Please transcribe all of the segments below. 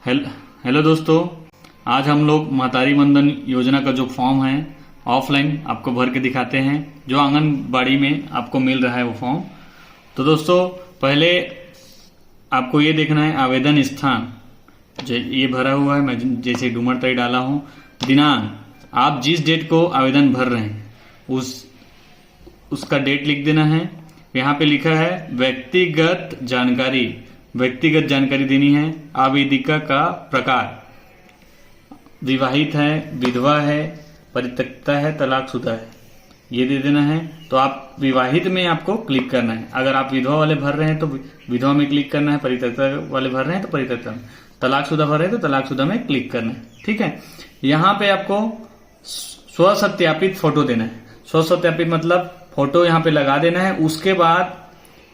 Hello दोस्तों, आज हम लोग महतारी वंदन योजना का जो फॉर्म है ऑफलाइन आपको भर के दिखाते हैं, जो आंगनबाड़ी में आपको मिल रहा है वो फॉर्म। तो दोस्तों, पहले आपको ये देखना है आवेदन स्थान, ये भरा हुआ है, मैं जैसे डूमरतरी डाला हूँ। दिनांक, आप जिस डेट को आवेदन भर रहे हैं उसका डेट लिख देना है। यहाँ पे लिखा है व्यक्तिगत जानकारी देनी है। आवेदिका का प्रकार, विवाहित है, विधवा है, परित्यक्ता है, तलाकशुदा है, ये दे देना है। तो आप विवाहित में आपको क्लिक करना है। अगर आप विधवा वाले भर रहे हैं तो विधवा में क्लिक करना है, परित्यक्ता वाले भर रहे हैं तो परित्यक्ता में, तलाकशुदा भर रहे हैं तो तलाकशुदा में क्लिक करना है। ठीक है, यहाँ पे आपको स्वसत्यापित फोटो देना है। स्वसत्यापित मतलब फोटो यहाँ पे लगा देना है। उसके बाद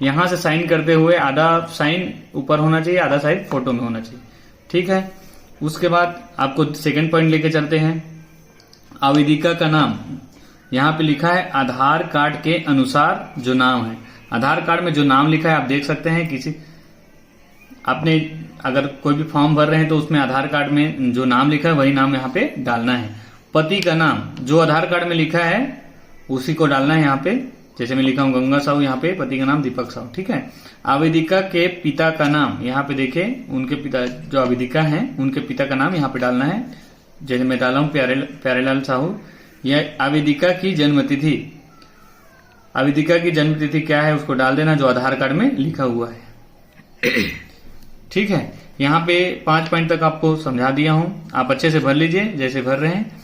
यहां से साइन करते हुए आधा साइन ऊपर होना चाहिए, आधा साइन फोटो में होना चाहिए। ठीक है, उसके बाद आपको सेकंड पॉइंट लेके चलते हैं। आवेदिका का नाम, यहाँ पे लिखा है आधार कार्ड के अनुसार जो नाम है। आधार कार्ड में जो नाम लिखा है आप देख सकते हैं। किसी आपने अगर कोई भी फॉर्म भर रहे हैं तो उसमें आधार कार्ड में जो नाम लिखा है वही नाम यहाँ पे डालना है। पति का नाम जो आधार कार्ड में लिखा है उसी को डालना है। यहाँ पे जैसे मैं लिखा हूं गंगा साहू, यहाँ पे पति का नाम दीपक साहू। ठीक है, आवेदिका के पिता का नाम, यहाँ पे देखें उनके पिता जो आवेदिका हैं उनके पिता का नाम यहाँ पे डालना है। जैसे मैं डाला हूं प्यारेलाल साहू। यह आवेदिका की जन्मतिथि, आवेदिका की जन्मतिथि क्या है उसको डाल देना जो आधार कार्ड में लिखा हुआ है। ठीक है, यहाँ पे 5 पॉइंट तक आपको समझा दिया हूं, आप अच्छे से भर लीजिए जैसे भर रहे हैं।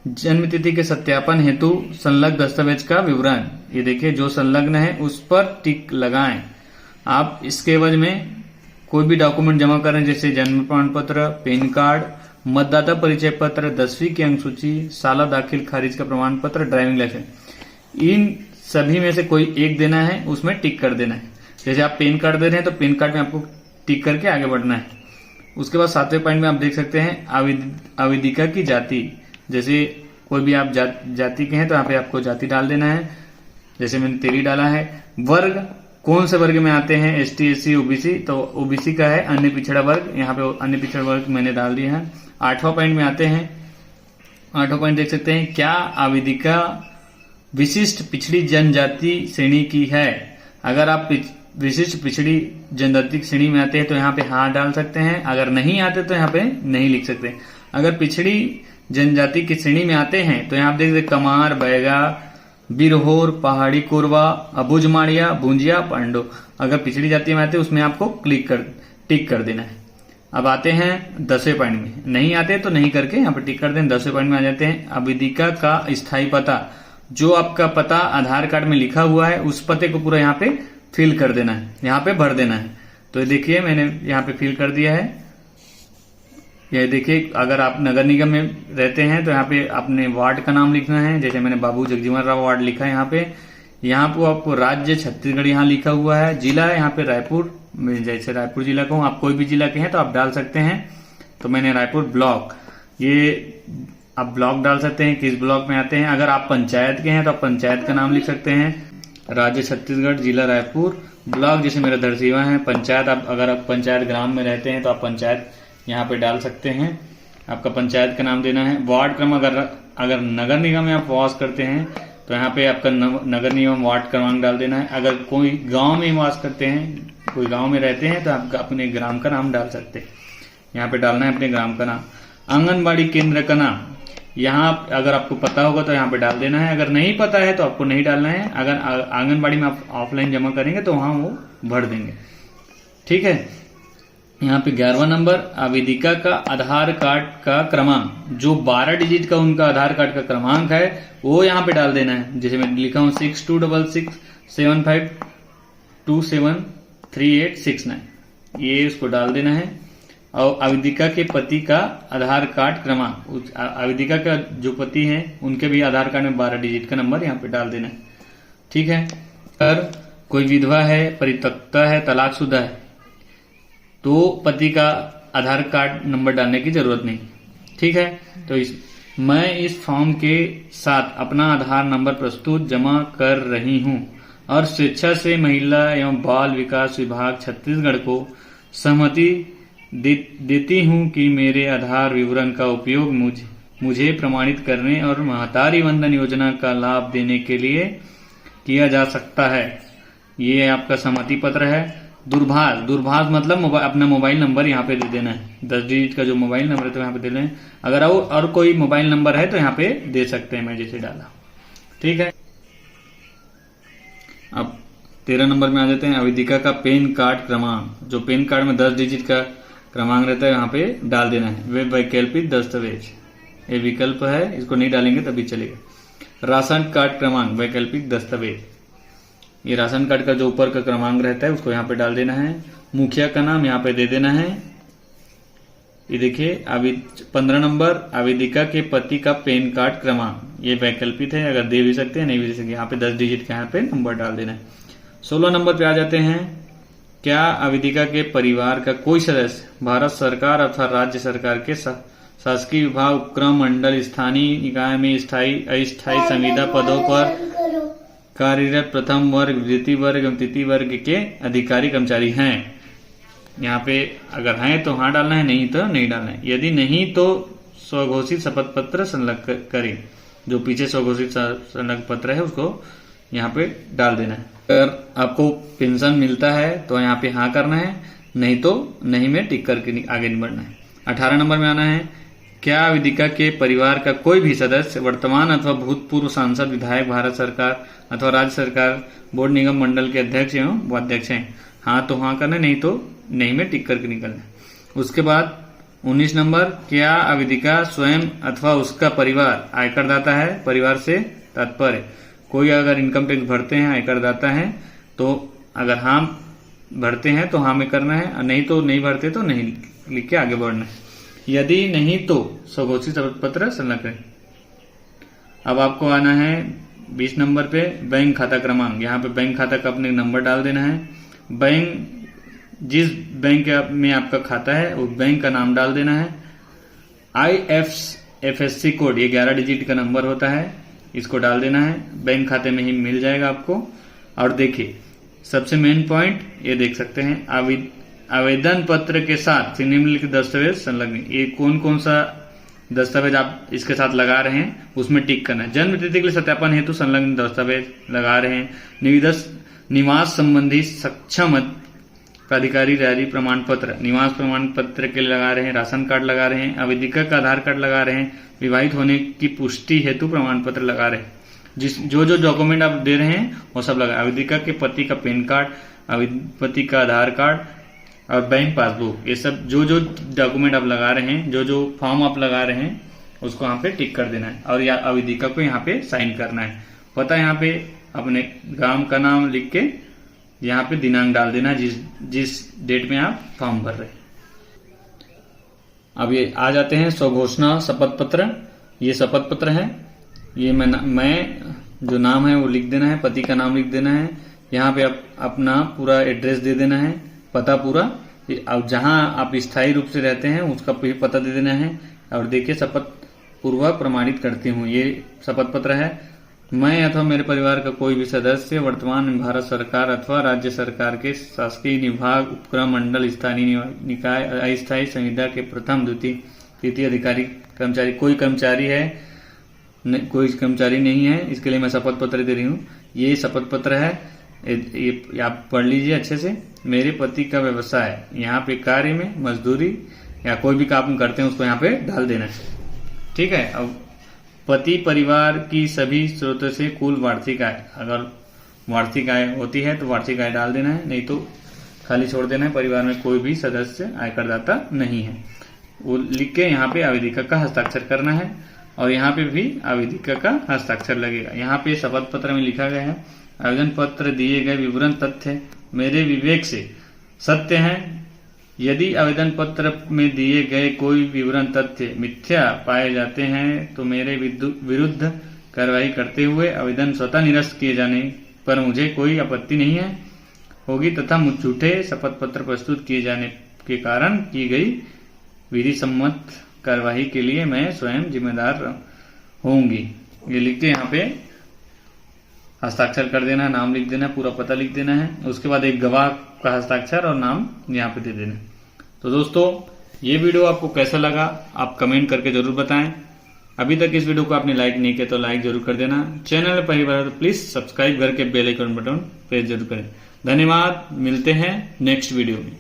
जन्मतिथि के सत्यापन हेतु संलग्न दस्तावेज का विवरण, ये देखिए जो संलग्न है उस पर टिक लगाएं। आप इसके एवज में कोई भी डॉक्यूमेंट जमा करें, जैसे जन्म प्रमाण पत्र, पैन कार्ड, मतदाता परिचय पत्र, 10वीं की अंक सूची, साला दाखिल खारिज का प्रमाण पत्र, ड्राइविंग लाइसेंस, इन सभी में से कोई एक देना है, उसमें टिक कर देना है। जैसे आप पैन कार्ड दे रहे हैं तो पैन कार्ड में आपको टिक करके आगे बढ़ना है। उसके बाद 7वें पॉइंट में आप देख सकते हैं आवेदिका की जाति, जैसे कोई भी आप जाति के हैं तो यहाँ पे आपको जाति डाल देना है। जैसे मैंने तेरी डाला है। वर्ग, कौन से वर्ग में आते हैं, ST SC OBC, तो OBC का है अन्य पिछड़ा वर्ग, यहाँ पे अन्य पिछड़ा वर्ग मैंने डाल दिया है। 8वां पॉइंट में आते हैं। 8वां पॉइंट देख सकते हैं, क्या आवेदिका विशिष्ट पिछड़ी जनजाति श्रेणी की है। अगर आप विशिष्ट पिछड़ी जनजाति श्रेणी में आते हैं तो यहाँ पे हाँ डाल सकते हैं, अगर नहीं आते तो यहाँ पे नहीं लिख सकते। अगर पिछड़ी जनजाति की श्रेणी में आते हैं तो यहाँ आप देख सकते कमार, बैगा, बिरहोर, पहाड़ी कोरवा, अबुझ माड़िया, भूंजिया, पांडो। अगर पिछड़ी जाति में आते हैं उसमें आपको टिक कर देना है। अब आते हैं 10वें पॉइंट में, नहीं आते तो नहीं करके यहाँ पे टिक कर दें। 10वें पॉइंट में आ जाते हैं आवेदिका का स्थायी पता, जो आपका पता आधार कार्ड में लिखा हुआ है उस पते को पूरा यहाँ पे फिल कर देना है, यहाँ पे भर देना है। तो देखिए मैंने यहाँ पे फिल कर दिया है। ये देखिए, अगर आप नगर निगम में रहते हैं तो यहाँ पे अपने वार्ड का नाम लिखना है। जैसे मैंने बाबू जगजीवन राव वार्ड लिखा है यहाँ पे। यहाँ पे आपको राज्य छत्तीसगढ़ यहाँ लिखा हुआ है। जिला यहाँ पे रायपुर, जैसे रायपुर जिला का हूँ, आप कोई भी जिला के हैं तो आप डाल सकते हैं। तो मैंने रायपुर ब्लॉक, ये आप ब्लॉक डाल सकते हैं किस ब्लॉक में आते हैं। अगर आप पंचायत के हैं तो आप पंचायत का नाम लिख सकते हैं। राज्य छत्तीसगढ़, जिला रायपुर, ब्लॉक जैसे मेरा धरसीवा है। पंचायत, आप अगर आप पंचायत ग्राम में रहते हैं तो आप पंचायत यहाँ पे डाल सकते हैं, आपका पंचायत का नाम देना है। वार्ड क्रम, अगर नगर निगम में आप वास करते हैं तो यहाँ पे आपका नगर निगम वार्ड क्रमांक डाल देना है। अगर कोई गांव में वास करते हैं, कोई गांव में रहते हैं तो आप अपने ग्राम का नाम डाल सकते हैं। यहाँ पे डालना है अपने ग्राम का नाम। आंगनबाड़ी केंद्र का नाम, यहाँ अगर आपको पता होगा तो यहाँ पे डाल देना है, अगर नहीं पता है तो आपको नहीं डालना है। अगर आंगनबाड़ी में आप ऑफलाइन जमा करेंगे तो वहां वो भर देंगे। ठीक है, यहाँ पे 11वां नंबर, आवेदिका का आधार कार्ड का क्रमांक, जो 12 डिजिट का उनका आधार कार्ड का क्रमांक है वो यहाँ पे डाल देना है। जैसे मैं लिखा हूँ 626675273869, ये उसको डाल देना है। और आवेदिका के पति का आधार कार्ड क्रमांक, आवेदिका का जो पति है उनके भी आधार कार्ड में 12 डिजिट का नंबर यहाँ पे डाल देना है। ठीक है, अगर कोई विधवा है, परित्यक्ता है, तलाकशुदा है तो पति का आधार कार्ड नंबर डालने की जरूरत नहीं। ठीक है, तो मैं इस फॉर्म के साथ अपना आधार नंबर प्रस्तुत जमा कर रही हूं और स्वेच्छा से महिला एवं बाल विकास विभाग छत्तीसगढ़ को सहमति देती हूँ कि मेरे आधार विवरण का उपयोग मुझे प्रमाणित करने और महतारी वंदन योजना का लाभ देने के लिए किया जा सकता है। ये आपका सहमति पत्र है। दूरभाष मतलब अपना मोबाइल नंबर यहाँ पे दे देना है। 10 डिजिट का जो मोबाइल नंबर है तो यहाँ पे दे देना है। अगर और कोई मोबाइल नंबर है तो यहाँ पे दे सकते हैं, मैं जैसे डाला। ठीक है, अब 13 नंबर में आ जाते हैं। आवेदिका का पैन कार्ड क्रमांक, जो पैन कार्ड में 10 डिजिट का क्रमांक रहता है यहाँ पे डाल देना है। वे वैकल्पिक दस्तावेज, ये विकल्प है, इसको नहीं डालेंगे तभी चलेगा। राशन कार्ड क्रमांक वैकल्पिक दस्तावेज, ये राशन कार्ड का जो ऊपर का क्रमांक रहता है उसको यहाँ पे डाल देना है। मुखिया का नाम यहाँ पे दे देना है। ये देखिए 15 नंबर, आवेदिका के पति का पैन कार्ड क्रमांक, ये वैकल्पिक है, अगर दे भी सकते हैं नहीं भी दे सकते। यहाँ पे 10 डिजिट का यहाँ पे नंबर डाल देना है। 16 नंबर पे आ जाते हैं। क्या आवेदिका के परिवार का कोई सदस्य भारत सरकार अथवा राज्य सरकार के शासकीय विभाग, उपक्रम, मंडल, स्थानीय निकाय में स्थायी अस्थायी संविदा पदों पर कार्यरत प्रथम वर्ग, द्वितीय वर्ग एवं तृतीय वर्ग के अधिकारी कर्मचारी हैं? यहाँ पे अगर हैं तो हाँ डालना है, नहीं तो नहीं डालना है। यदि नहीं तो स्वघोषित शपथ पत्र संलग्न करें। जो पीछे स्वघोषित संलग्न पत्र है उसको यहाँ पे डाल देना है। अगर आपको पेंशन मिलता है तो यहाँ पे हाँ करना है, नहीं तो नहीं में टिक करके आगे बढ़ना है। 18 नंबर में आना है। क्या आवेदिका के परिवार का कोई भी सदस्य वर्तमान अथवा भूतपूर्व सांसद, विधायक, भारत सरकार अथवा राज्य सरकार, बोर्ड, निगम, मंडल के अध्यक्ष एवं उपाध्यक्ष हैं? हाँ तो हाँ करना है, नहीं तो नहीं में टिक करके निकलना है। उसके बाद 19 नंबर, क्या आवेदिका स्वयं अथवा उसका परिवार आयकर दाता है? परिवार से तात्पर्य कोई अगर इनकम टैक्स भरते हैं, आयकर दाता है, तो अगर हाँ भरते हैं तो हाँ में करना है, और नहीं तो नहीं भरते तो नहीं लिख के आगे बढ़ना है। यदि नहीं तो स्वघोषित शपथ पत्र संलग्न करें। अब आपको आना है 20 नंबर पे, बैंक खाता क्रमांक। यहाँ पे बैंक खाता का अपने नंबर डाल देना है। बैंक, जिस बैंक में आपका खाता है उस बैंक का नाम डाल देना है। IFSC कोड, ये 11 डिजिट का नंबर होता है, इसको डाल देना है। बैंक खाते में ही मिल जाएगा आपको। और देखिए सबसे मेन पॉइंट ये देख सकते हैं, आवेदन पत्र के साथ निम्नलिखित दस्तावेज संलग्न। ये कौन कौन सा दस्तावेज आप इसके साथ लगा रहे हैं उसमें टिक करना है। जन्म तिथि के लिए सत्यापन हेतु संलग्न दस्तावेज लगा रहे हैं। निवास संबंधी सक्षम प्राधिकारी जारी प्रमाण पत्र, निवास प्रमाण पत्र के लिए लगा रहे हैं। राशन कार्ड लगा रहे हैं। आवेदिका का आधार कार्ड लगा रहे हैं। विवाहित होने की पुष्टि हेतु प्रमाण पत्र लगा रहे हैं। जो डॉक्यूमेंट आप दे रहे हैं वो सब लगा। आवेदिका के पति का पैन कार्ड, पति का आधार कार्ड और बैंक पासबुक, ये सब जो डॉक्यूमेंट आप लगा रहे हैं, जो फॉर्म आप लगा रहे हैं उसको यहाँ पे टिक कर देना है। और आवेदिका को यहाँ पे साइन करना है। पता यहाँ पे अपने गांव का नाम लिख के यहाँ पे दिनांक डाल देना जिस डेट में आप फॉर्म भर रहे हैं। अब ये आ जाते हैं स्वघोषणा शपथ पत्र। ये शपथ पत्र है। ये मैं जो नाम है वो लिख देना है, पति का नाम लिख देना है। यहाँ पे अपना पूरा एड्रेस दे देना है, पता पूरा। अब जहां आप स्थायी रूप से रहते हैं उसका भी पता दे देना है। और देखिए शपथ पूर्वक प्रमाणित करती हूँ, ये शपथ पत्र है। मैं अथवा मेरे परिवार का कोई भी सदस्य वर्तमान में भारत सरकार अथवा राज्य सरकार के शासकीय विभाग, उपक्रम, मंडल, स्थानीय निकाय, अस्थायी संविदा के प्रथम, द्वितीय, तृतीय अधिकारी कर्मचारी, कोई कर्मचारी है कोई कर्मचारी नहीं है, इसके लिए मैं शपथ पत्र दे रही हूँ। ये शपथ पत्र है, ये आप पढ़ लीजिए अच्छे से। मेरे पति का व्यवसाय, यहाँ पे कार्य में मजदूरी या कोई भी काम करते हैं उसको यहाँ पे डाल देना है। ठीक है। अब पति परिवार की सभी स्रोतों से कुल वार्षिक आय, अगर वार्षिक आय होती है तो वार्षिक आय डाल देना है, नहीं तो खाली छोड़ देना है। परिवार में कोई भी सदस्य आयकरदाता नहीं है वो लिख के यहाँ पे आवेदिका का हस्ताक्षर करना है। और यहाँ पे भी आवेदिका का हस्ताक्षर लगेगा। यहाँ पे शपथ पत्र में लिखा गया है, आवेदन पत्र दिए गए विवरण तथ्य मेरे विवेक से सत्य हैं। यदि आवेदन पत्र में दिए गए कोई विवरण तथ्य मिथ्या पाए जाते हैं तो मेरे विरुद्ध कार्रवाई करते हुए आवेदन स्वतः निरस्त किए जाने पर मुझे कोई आपत्ति नहीं है होगी तथा झूठे शपथ पत्र प्रस्तुत किए जाने के कारण की गई विधि सम्मत कार्रवाई के लिए मैं स्वयं जिम्मेदार होंगी। ये लिख के यहाँ पे हस्ताक्षर कर देना है, नाम लिख देना है, पूरा पता लिख देना है। उसके बाद एक गवाह का हस्ताक्षर और नाम यहाँ पे दे देना। तो दोस्तों ये वीडियो आपको कैसा लगा आप कमेंट करके जरूर बताएं। अभी तक इस वीडियो को आपने लाइक नहीं किया तो लाइक जरूर कर देना। चैनल में पहली बार तो प्लीज सब्सक्राइब करके बेल आइकन बटन प्रेस जरूर करें। धन्यवाद, मिलते हैं नेक्स्ट वीडियो में।